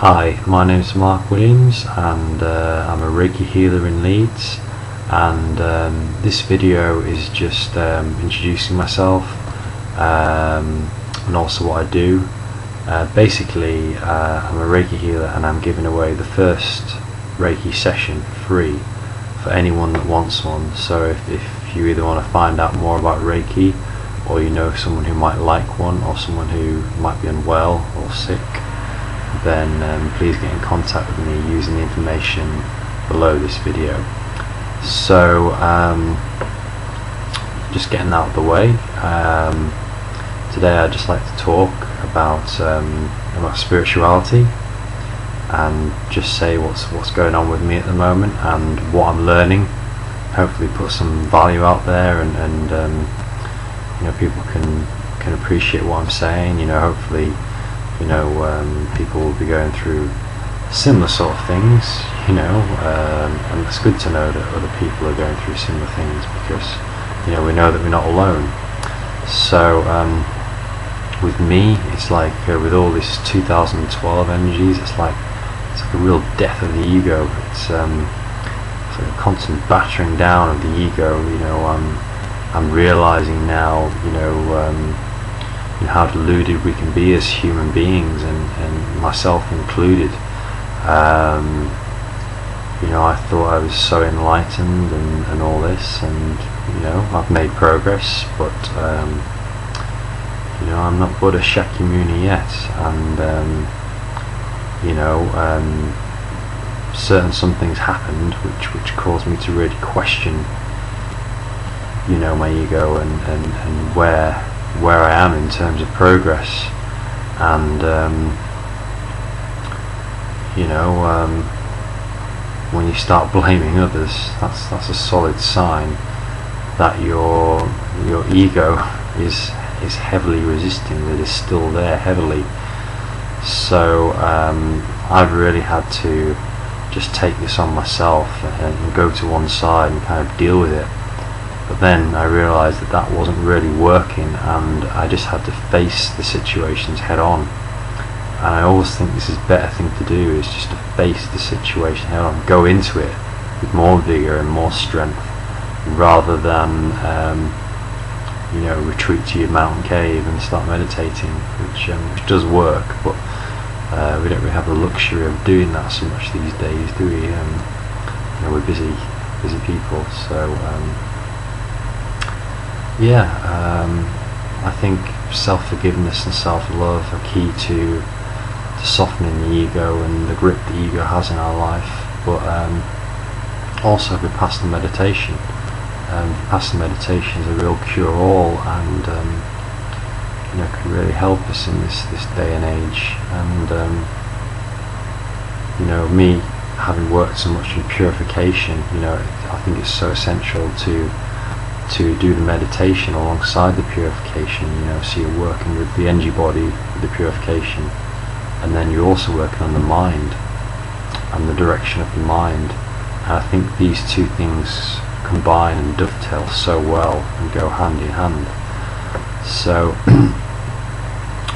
Hi, my name is Mark Williams and I'm a Reiki Healer in Leeds, and this video is just introducing myself and also what I do. Basically, I'm a Reiki Healer and I'm giving away the first Reiki session free for anyone that wants one. So if you either want to find out more about Reiki, or you know someone who might like one, or someone who might be unwell or sick, then please get in contact with me using the information below this video. So just getting that out of the way, today I'd just like to talk about spirituality and just say what's going on with me at the moment and what I'm learning. Hopefully put some value out there, and people can appreciate what I'm saying. Hopefully people will be going through similar sort of things, and it's good to know that other people are going through similar things, because we know that we're not alone. So with me, it's like with all this 2012 energies, it's like a real death of the ego. It's like a constant battering down of the ego. I'm realizing now, how deluded we can be as human beings, and myself included. I thought I was so enlightened and all this, and I've made progress, but I'm not Buddha Shakyamuni yet, and some things happened which caused me to really question my ego and where I am in terms of progress. And when you start blaming others, that's a solid sign that your ego is heavily resisting, that is still there heavily. So I've really had to just take this on myself and go to one side and kind of deal with it. But then I realised that wasn't really working, and I just had to face the situations head on. And I always think this is a better thing to do, is just to face the situation head on, go into it with more vigour and more strength, rather than retreat to your mountain cave and start meditating, which does work, but we don't really have the luxury of doing that so much these days, do we? We're busy people, so I think self-forgiveness and self-love are key to softening the ego and the grip the ego has in our life. But also Vipassana meditation. Vipassana meditation is a real cure-all, and can really help us in this day and age. And me having worked so much in purification, I think it's so essential to do the meditation alongside the purification. So you're working with the energy body, with the purification, and then you're also working on the mind and the direction of the mind. And I think these two things combine and dovetail so well and go hand in hand. So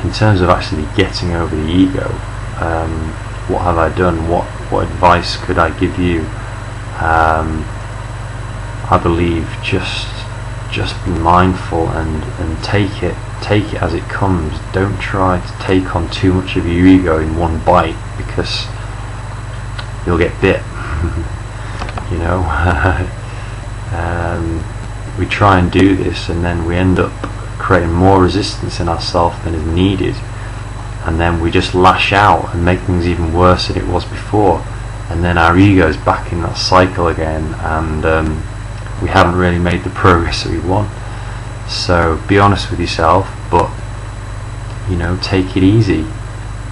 in terms of actually getting over the ego, what have I done? What advice could I give you? I believe just be mindful and take it as it comes. Don't try to take on too much of your ego in one bite, because you'll get bit. We try and do this, and then we end up creating more resistance in ourselves than is needed, and then we just lash out and make things even worse than it was before, and then our ego's back in that cycle again, and we haven't really made the progress that we want. So be honest with yourself, but take it easy,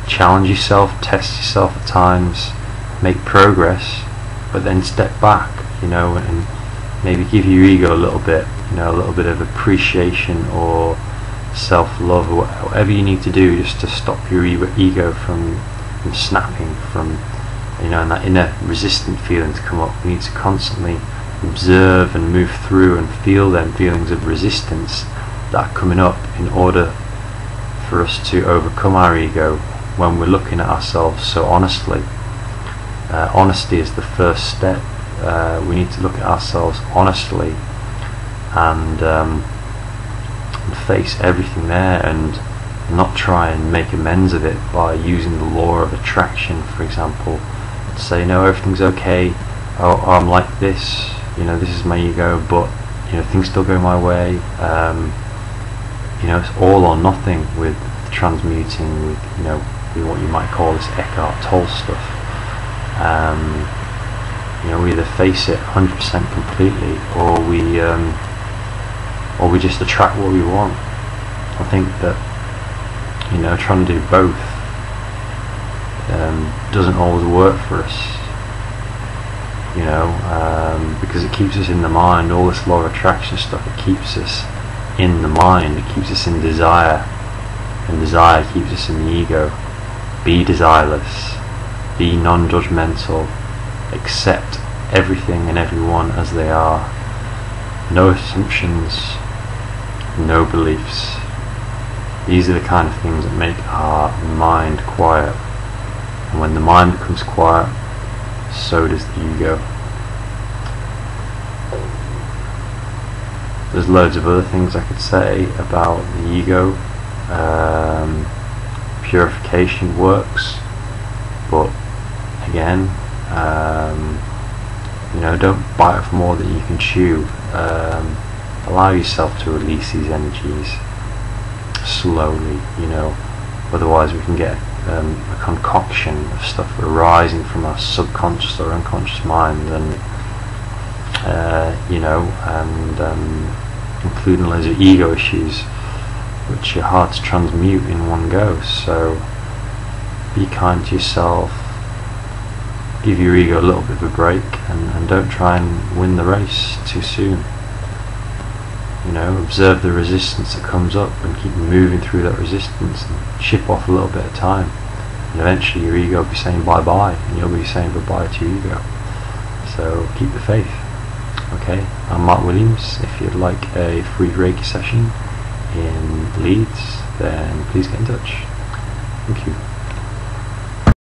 challenge yourself, test yourself at times, make progress, but then step back, and maybe give your ego a little bit of appreciation or self-love, or whatever you need to do, just to stop your ego from snapping, from and that inner resistant feeling to come up. We need to constantly observe and move through and feel them feelings of resistance that are coming up, in order for us to overcome our ego when we're looking at ourselves so honestly. Honesty is the first step. We need to look at ourselves honestly and face everything there, and not try and make amends of it by using the law of attraction, for example, to say, no, everything's okay, oh, I'm like this, this is my ego, but things still go my way. It's all or nothing with transmuting, with what you might call this Eckhart Tolle stuff. We either face it 100% completely, or we just attract what we want. I think that trying to do both doesn't always work for us, because it keeps us in the mind. All this law of attraction stuff, it keeps us in the mind, it keeps us in desire, and desire keeps us in the ego. Be desireless, be non-judgmental, accept everything and everyone as they are. No assumptions, no beliefs. These are the kind of things that make our mind quiet. And when the mind becomes quiet, so does the ego. There's loads of other things I could say about the ego. Purification works, but again, don't bite off more than you can chew. Allow yourself to release these energies slowly, otherwise we can get a concoction of stuff arising from our subconscious or unconscious mind, and including loads of ego issues which are hard to transmute in one go. So be kind to yourself, give your ego a little bit of a break, and don't try and win the race too soon. Observe the resistance that comes up and keep moving through that resistance, and chip off a little bit at a time, and eventually your ego will be saying bye bye, and you'll be saying goodbye to your ego. So keep the faith. Okay, I'm Mark Williams. If you'd like a free Reiki session in Leeds, then please get in touch. Thank you.